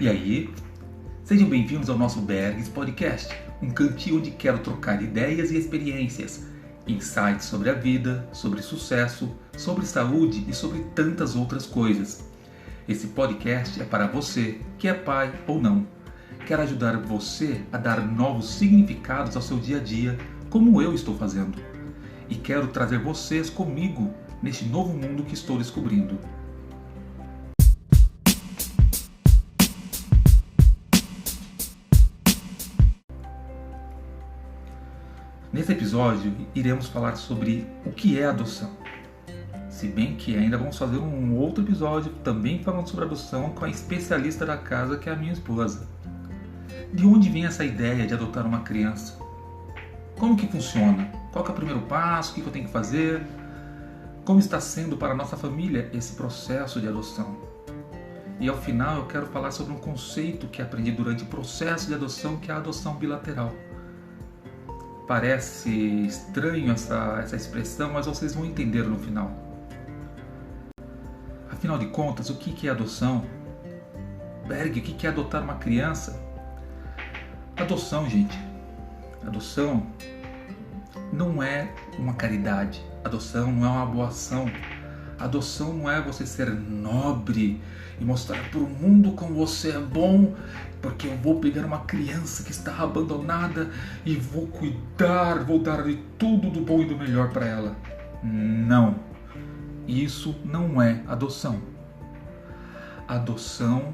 E aí, sejam bem-vindos ao nosso Bergs Podcast, um cantinho onde quero trocar ideias e experiências, insights sobre a vida, sobre sucesso, sobre saúde e sobre tantas outras coisas. Esse podcast é para você que é pai ou não. Quero ajudar você a dar novos significados ao seu dia a dia, como eu estou fazendo. E quero trazer vocês comigo neste novo mundo que estou descobrindo. Nesse episódio, iremos falar sobre o que é adoção. Se bem que ainda vamos fazer um outro episódio também falando sobre adoção com a especialista da casa, que é a minha esposa. De onde vem essa ideia de adotar uma criança? Como que funciona? Qual que é o primeiro passo? O que eu tenho que fazer? Como está sendo para a nossa família esse processo de adoção? E ao final eu quero falar sobre um conceito que aprendi durante o processo de adoção, que é a adoção bilateral. Parece estranho essa expressão, mas vocês vão entender no final. Afinal de contas, o que é adoção? Berg, o que é adotar uma criança? Adoção, gente. Adoção não é uma caridade. Adoção não é uma boa ação. Adoção não é você ser nobre e mostrar para o mundo como você é bom, porque eu vou pegar uma criança que está abandonada e vou cuidar, vou dar de tudo do bom e do melhor para ela. Não. Isso não é adoção. Adoção,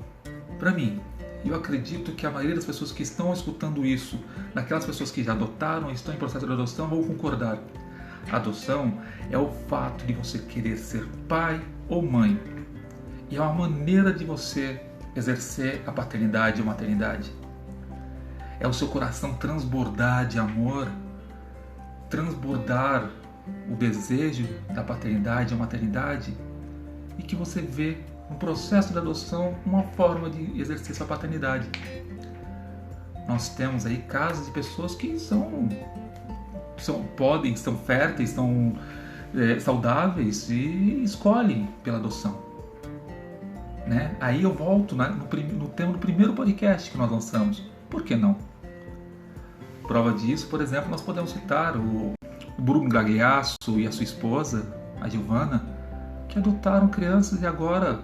para mim, eu acredito que a maioria das pessoas que estão escutando isso, daquelas pessoas que já adotaram e estão em processo de adoção, vão concordar. Adoção é o fato de você querer ser pai ou mãe. E é uma maneira de você exercer a paternidade ou maternidade. É o seu coração transbordar de amor, transbordar o desejo da paternidade ou maternidade, e que você vê no processo de adoção uma forma de exercer sua paternidade. Nós temos aí casos de pessoas que são férteis, são saudáveis e escolhem pela adoção. Né? Aí eu volto no tema do primeiro podcast que nós lançamos. Por que não? Prova disso, por exemplo, nós podemos citar o Bruno Gagliasso e a sua esposa, a Giovana, que adotaram crianças e agora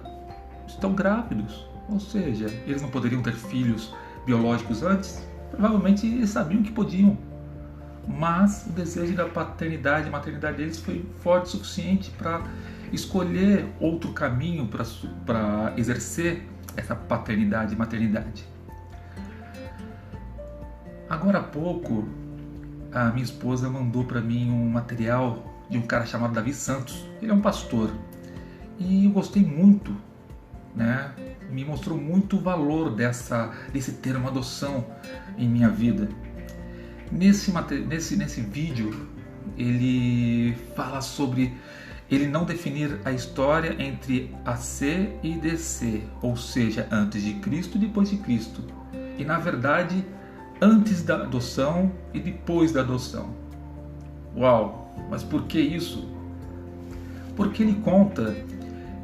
estão grávidos. Ou seja, eles não poderiam ter filhos biológicos antes? Provavelmente eles sabiam que podiam. Mas o desejo da paternidade e maternidade deles foi forte o suficiente para escolher outro caminho para exercer essa paternidade e maternidade. Agora há pouco, a minha esposa mandou para mim um material de um cara chamado Davi Santos. Ele é um pastor e eu gostei muito, né? Me mostrou muito o valor desse termo adoção em minha vida. Nesse vídeo, ele fala sobre ele não definir a história entre AC e DC, ou seja, antes de Cristo e depois de Cristo. E na verdade, antes da adoção e depois da adoção. Uau! Mas por que isso? Porque ele conta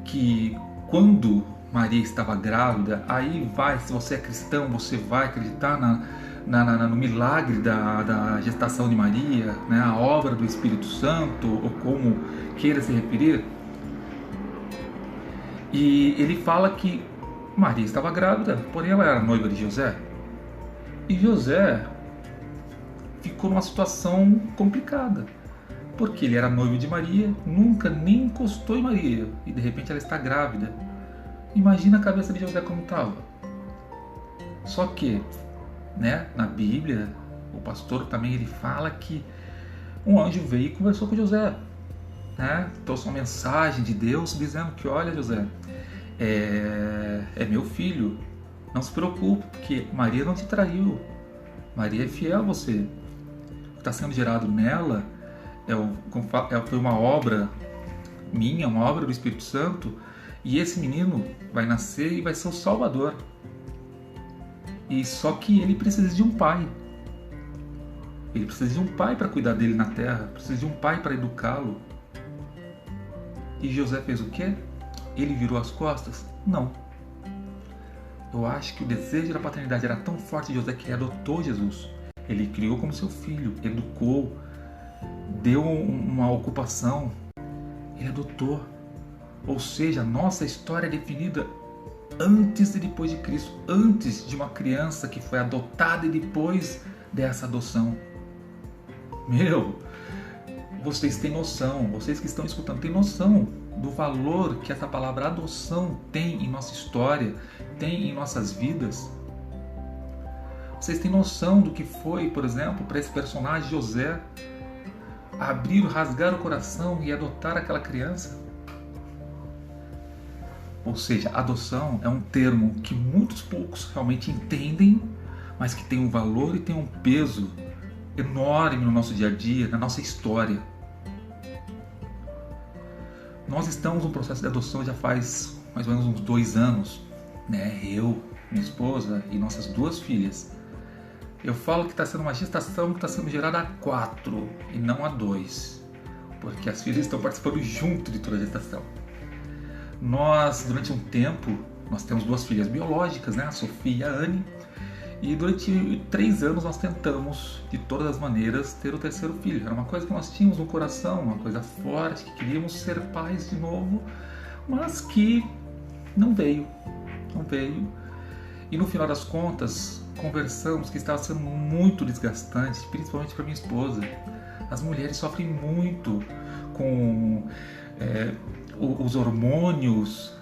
que quando Maria estava grávida, se você é cristão, você vai acreditar no milagre da gestação de Maria, né, a obra do Espírito Santo, ou como queira se referir. E ele fala que Maria estava grávida, porém ela era noiva de José. E José ficou numa situação complicada, porque ele era noivo de Maria, nunca nem encostou em Maria, e de repente ela está grávida. Imagina a cabeça de José como estava. Só que, né, na Bíblia, o pastor também ele fala que um anjo veio e conversou com José, né? Trouxe uma mensagem de Deus dizendo que, olha, José, é meu filho, não se preocupe, porque Maria não te traiu, Maria é fiel a você. O que está sendo gerado nela foi uma obra minha, uma obra do Espírito Santo, e esse menino vai nascer e vai ser o Salvador. E só que ele precisa de um pai. Ele precisa de um pai para cuidar dele na terra, precisa de um pai para educá-lo. E José fez o quê? Ele virou as costas? Não. Eu acho que o desejo da paternidade era tão forte de José que ele adotou Jesus. Ele criou como seu filho, educou, deu uma ocupação, ele adotou. Ou seja, nossa história é definida antes e depois de Cristo, antes de uma criança que foi adotada e depois dessa adoção. Vocês têm noção, vocês que estão escutando, têm noção do valor que essa palavra adoção tem em nossa história, tem em nossas vidas? Vocês têm noção do que foi, por exemplo, para esse personagem José abrir, rasgar o coração e adotar aquela criança? Ou seja, adoção é um termo que muitos poucos realmente entendem, mas que tem um valor e tem um peso enorme no nosso dia a dia, na nossa história. Nós estamos no processo de adoção já faz mais ou menos uns 2 anos, né? Eu, minha esposa e nossas 2 filhas. Eu falo que está sendo uma gestação que está sendo gerada a 4 e não a 2, porque as filhas estão participando junto de toda a gestação. Nós, durante um tempo, nós temos 2 filhas biológicas, né? A Sofia e a Anne. E durante 3 anos nós tentamos, de todas as maneiras, ter o 3º filho. Era uma coisa que nós tínhamos no coração, uma coisa forte, que queríamos ser pais de novo, mas que não veio. E no final das contas, conversamos que estava sendo muito desgastante, principalmente para minha esposa. As mulheres sofrem muito com os hormônios,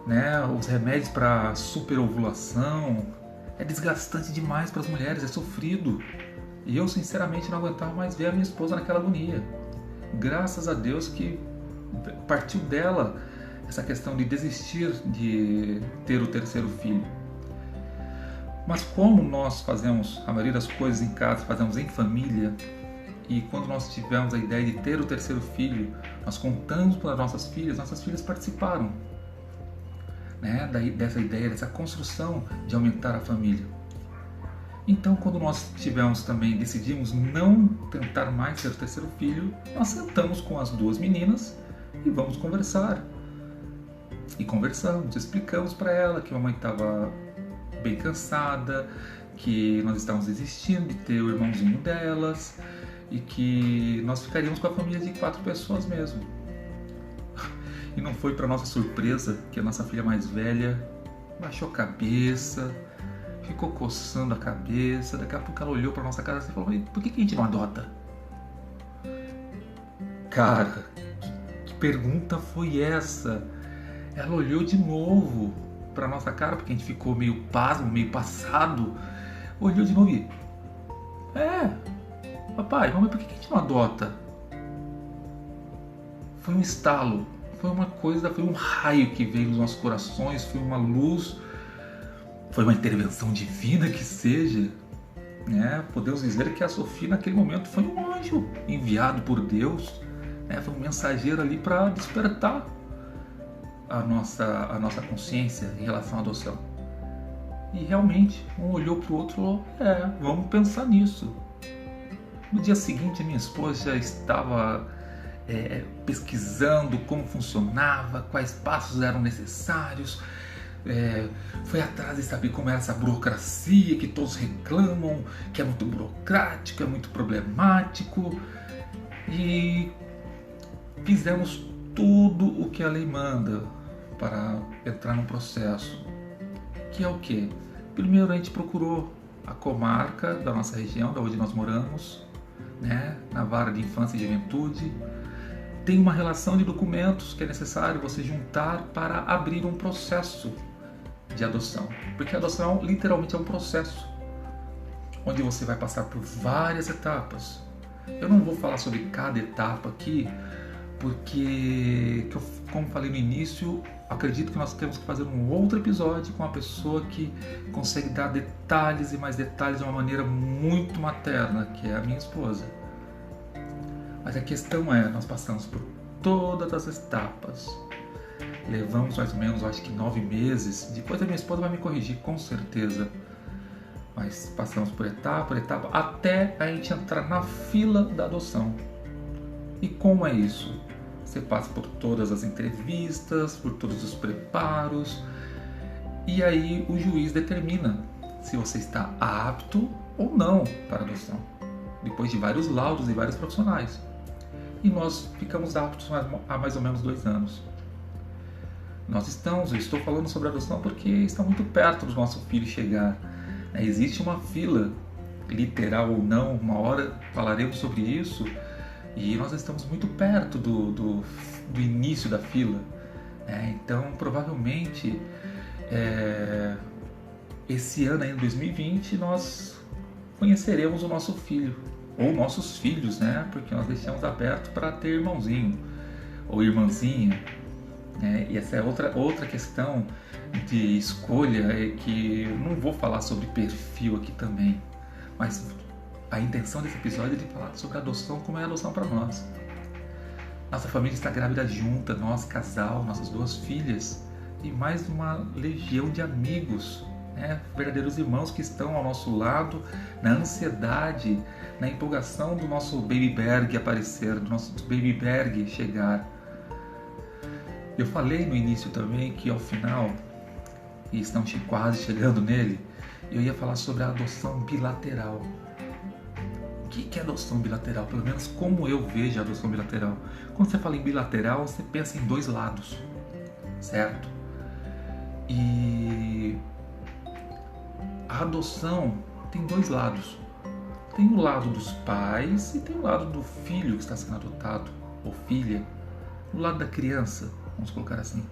né, os remédios para superovulação. É desgastante demais para as mulheres, é sofrido. E eu, sinceramente, não aguentava mais ver a minha esposa naquela agonia. Graças a Deus que partiu dela essa questão de desistir de ter o 3º filho. Mas como nós fazemos a maioria das coisas em casa, fazemos em família, e quando nós tivemos a ideia de ter o 3º filho, nós contamos para nossas filhas participaram, né, dessa ideia, dessa construção de aumentar a família. Então, quando nós decidimos não tentar mais ser o 3º filho, nós sentamos com as 2 meninas e vamos conversar. E conversamos, explicamos para ela que a mamãe estava bem cansada, que nós estávamos desistindo de ter o irmãozinho delas e que nós ficaríamos com a família de 4 pessoas mesmo. E não foi para nossa surpresa que a nossa filha mais velha baixou a cabeça, ficou coçando a cabeça. Daqui a pouco ela olhou para nossa cara e falou: por que a gente não adota? Cara, que pergunta foi essa? Ela olhou de novo para nossa cara, porque a gente ficou meio pasmo, meio passado. Olhou de novo e: papai, mamãe, por que a gente não adota? Foi um estalo. Foi uma coisa, foi um raio que veio nos nossos corações, foi uma luz, foi uma intervenção divina que seja, né? Podemos dizer que a Sofia naquele momento foi um anjo enviado por Deus, né? Foi um mensageiro ali para despertar a nossa consciência em relação à adoção. E realmente, um olhou para o outro e falou: vamos pensar nisso. No dia seguinte, a minha esposa já estava pesquisando como funcionava, quais passos eram necessários, foi atrás de saber como era essa burocracia que todos reclamam, que é muito burocrático, é muito problemático, e fizemos tudo o que a lei manda para entrar no processo, que é o quê? Primeiro a gente procurou a comarca da nossa região, da onde nós moramos, né, na vara de infância e juventude. Tem uma relação de documentos que é necessário você juntar para abrir um processo de adoção. Porque a adoção literalmente é um processo, onde você vai passar por várias etapas. Eu não vou falar sobre cada etapa aqui, porque, como falei no início, acredito que nós temos que fazer um outro episódio com uma pessoa que consegue dar detalhes e mais detalhes de uma maneira muito materna, que é a minha esposa. Mas a questão é, nós passamos por todas as etapas. Levamos mais ou menos, acho que 9 meses. Depois a minha esposa vai me corrigir, com certeza. Mas passamos por etapa, até a gente entrar na fila da adoção. E como é isso? Você passa por todas as entrevistas, por todos os preparos. E aí o juiz determina se você está apto ou não para adoção, depois de vários laudos e vários profissionais. E nós ficamos aptos há mais ou menos 2 anos. Eu estou falando sobre adoção porque está muito perto do nosso filho chegar. Existe uma fila, literal ou não, uma hora falaremos sobre isso, e nós estamos muito perto do início da fila. Então, provavelmente, esse ano, em 2020, nós conheceremos o nosso filho, ou nossos filhos, porque nós deixamos aberto para ter irmãozinho ou irmãzinha. E essa é outra questão de escolha, que eu não vou falar sobre perfil aqui também, mas a intenção desse episódio é de falar sobre adoção, como é a adoção para nós. Nossa família está grávida junta, nós, casal, nossas 2 filhas e mais uma legião de amigos, verdadeiros irmãos que estão ao nosso lado na ansiedade, na empolgação do nosso baby Berg aparecer, do nosso baby Berg chegar. Eu falei no início também que ao final, e estamos quase chegando nele, eu ia falar sobre a adoção bilateral. O que é adoção bilateral? Pelo menos como eu vejo a adoção bilateral. Quando você fala em bilateral, você pensa em 2 lados, certo? E a adoção tem 2 lados. Tem o lado dos pais e tem o lado do filho que está sendo adotado, ou filha. O lado da criança, vamos colocar assim.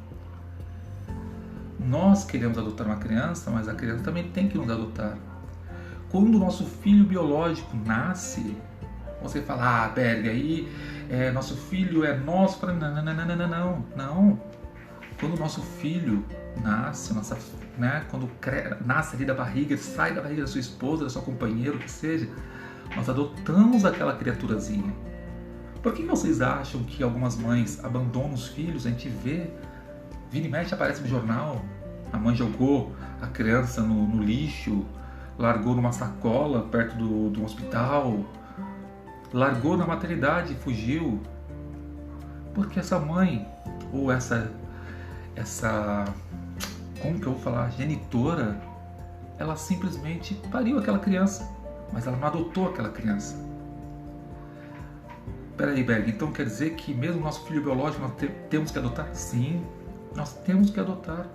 Nós queremos adotar uma criança, mas a criança também tem que nos adotar. Quando o nosso filho biológico nasce, você fala, Berg, aí nosso filho é nosso. Não. Quando o nosso filho nasce, quando nasce ali da barriga, sai da barriga da sua esposa, da sua companheira, o que seja, nós adotamos aquela criaturazinha. Por que vocês acham que algumas mães abandonam os filhos? A gente vira e mexe, aparece no jornal, a mãe jogou a criança no lixo, largou numa sacola perto do hospital, largou na maternidade e fugiu. Porque essa mãe, ou essa como que eu vou falar, genitora, ela simplesmente pariu aquela criança, mas ela não adotou aquela criança. Peraí, Berg, então quer dizer que mesmo nosso filho biológico nós temos que adotar? Sim, nós temos que adotar.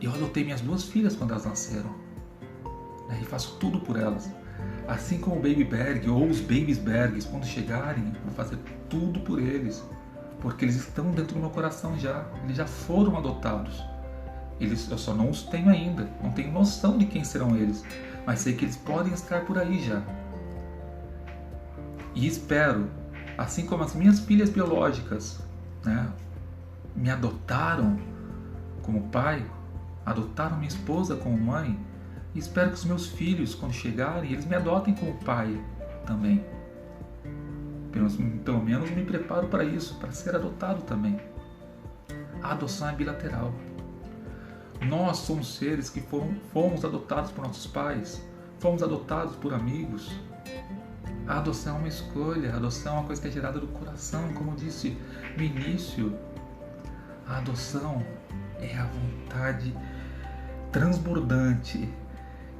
Eu adotei minhas 2 filhas quando elas nasceram, e faço tudo por elas. Assim como o Baby Berg ou os Babies Bergs, quando chegarem, eu vou fazer tudo por eles, porque eles estão dentro do meu coração já, eles já foram adotados. Eu só não os tenho ainda, não tenho noção de quem serão eles, mas sei que eles podem estar por aí já. E espero, assim como as minhas filhas biológicas me adotaram como pai, adotaram minha esposa como mãe, e espero que os meus filhos, quando chegarem, eles me adotem como pai também. Pelo menos me preparo para isso, para ser adotado também. A adoção é bilateral. Nós somos seres que fomos adotados por nossos pais, fomos adotados por amigos. A adoção é uma escolha, a adoção é uma coisa que é gerada do coração, como eu disse no início. A adoção é a vontade transbordante,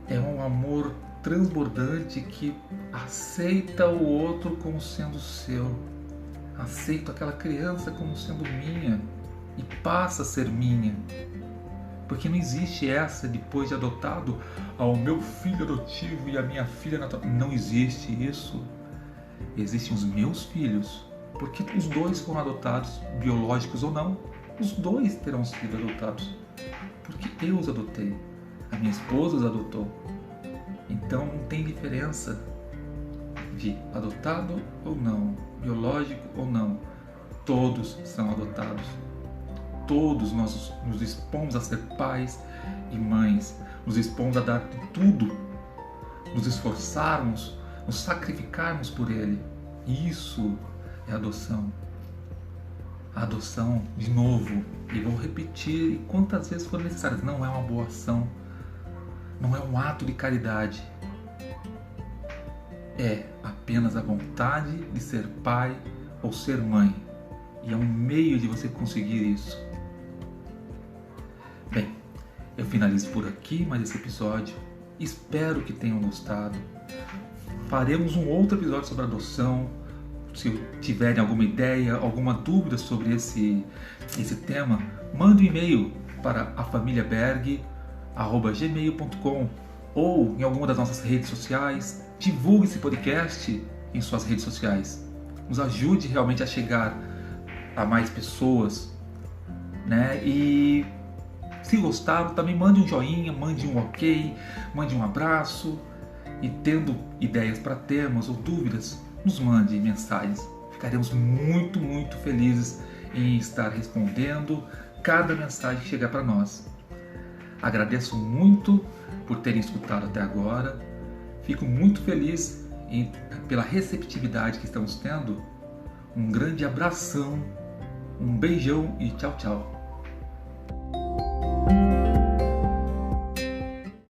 é um amor transbordante que aceita o outro como sendo seu, aceita aquela criança como sendo minha e passa a ser minha. Porque não existe essa, depois de adotado, ao meu filho adotivo e a minha filha natural. Não existe isso. Existem os meus filhos, porque os 2 foram adotados, biológicos ou não. Os 2 terão sido adotados, porque eu os adotei. A minha esposa os adotou. Então não tem diferença de adotado ou não, biológico ou não. Todos são adotados. Todos nós nos dispomos a ser pais e mães, nos dispomos a dar tudo, nos esforçarmos, nos sacrificarmos por ele. Isso é adoção. A adoção, de novo, e vou repetir quantas vezes for necessário, não é uma boa ação, não é um ato de caridade. É apenas a vontade de ser pai ou ser mãe. E é um meio de você conseguir isso. Bem, eu finalizo por aqui mais esse episódio. Espero que tenham gostado. Faremos um outro episódio sobre adoção. Se tiverem alguma ideia, alguma dúvida sobre esse tema, mande um e-mail para afamiliaberg@gmail.com ou em alguma das nossas redes sociais. Divulgue esse podcast em suas redes sociais. Nos ajude realmente a chegar a mais pessoas, né? E se gostaram, também mande um joinha, mande um ok, mande um abraço. E tendo ideias para temas ou dúvidas, nos mande mensagens. Ficaremos muito, muito felizes em estar respondendo cada mensagem que chegar para nós. Agradeço muito por terem escutado até agora. Fico muito feliz pela receptividade que estamos tendo. Um grande abração, um beijão e tchau, tchau.